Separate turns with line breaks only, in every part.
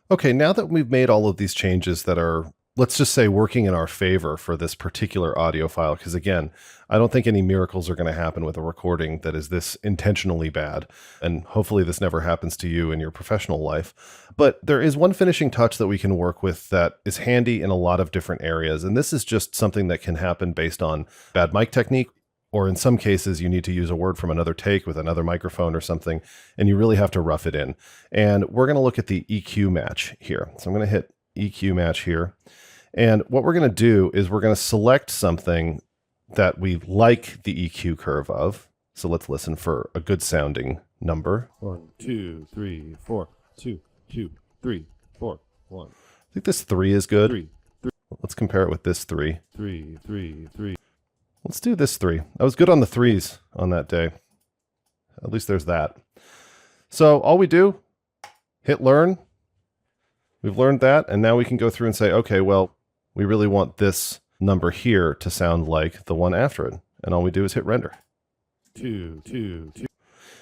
Okay, now that we've made all of these changes that are, let's just say, working in our favor for this particular audio file, because again, I don't think any miracles are going to happen with a recording that is this intentionally bad. And hopefully this never happens to you in your professional life. But there is one finishing touch that we can work with that is handy in a lot of different areas. And this is just something that can happen based on bad mic technique, or in some cases, you need to use a word from another take with another microphone or something, and you really have to rough it in. And we're going to look at the EQ match here. So I'm going to hit EQ match here. And what we're going to do is we're going to select something that we like the EQ curve of. So let's listen for a good sounding number.
1, 2, 3, 4, 2, 2, 3, 4, 1.
I think this 3 is good.
3,
Let's compare it with this 3.
3, 3, 3.
Let's do this 3. I was good on the 3s on that day. At least there's that. So all we do, hit learn. We've learned that, and now we can go through and say, okay, well, we really want this number here to sound like the one after it. And all we do is hit render.
2, 2, 2.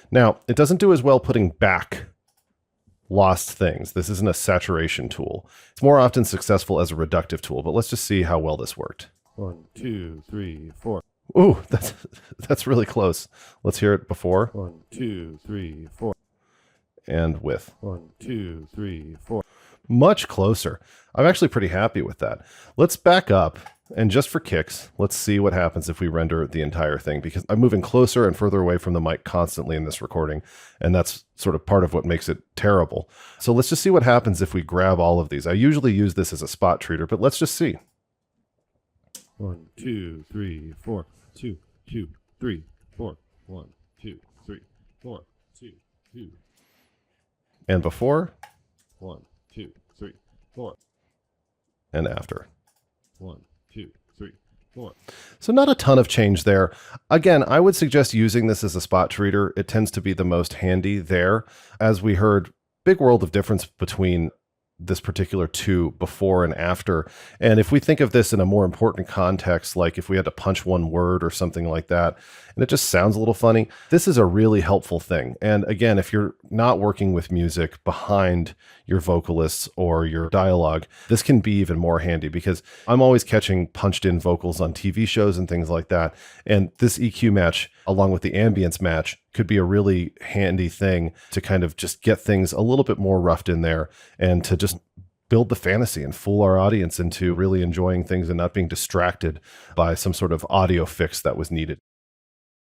Now, it doesn't do as well putting back lost things. This isn't a saturation tool. It's more often successful as a reductive tool, but let's just see how well this worked.
1, 2, 3, 4.
Ooh, that's really close. Let's hear it before
1, 2, 3, 4.
and with.
1, 2, 3, 4.
Much closer. I'm actually pretty happy with that. Let's back up, and just for kicks, let's see what happens if we render the entire thing, because I'm moving closer and further away from the mic constantly in this recording, and that's sort of part of what makes it terrible. So let's just see what happens if we grab all of these. I usually use this as a spot treater, but let's just see.
1, 2, 3, 4, 2, 2, 3, 4, 1, 2, 3, 4, 2, 2.
And before
1, 2, 3, 4.
and after.
1, 2, 3, 4.
So not a ton of change there. Again, I would suggest using this as a spot treater. It tends to be the most handy there. As we heard, big world of difference between this particular 2 before and after. And if we think of this in a more important context, like if we had to punch one word or something like that, and it just sounds a little funny, this is a really helpful thing. And again, if you're not working with music behind your vocalists or your dialogue, this can be even more handy, because I'm always catching punched in vocals on TV shows and things like that. And this EQ match, along with the ambience match, could be a really handy thing to kind of just get things a little bit more roughed in there and to just build the fantasy and fool our audience into really enjoying things and not being distracted by some sort of audio fix that was needed.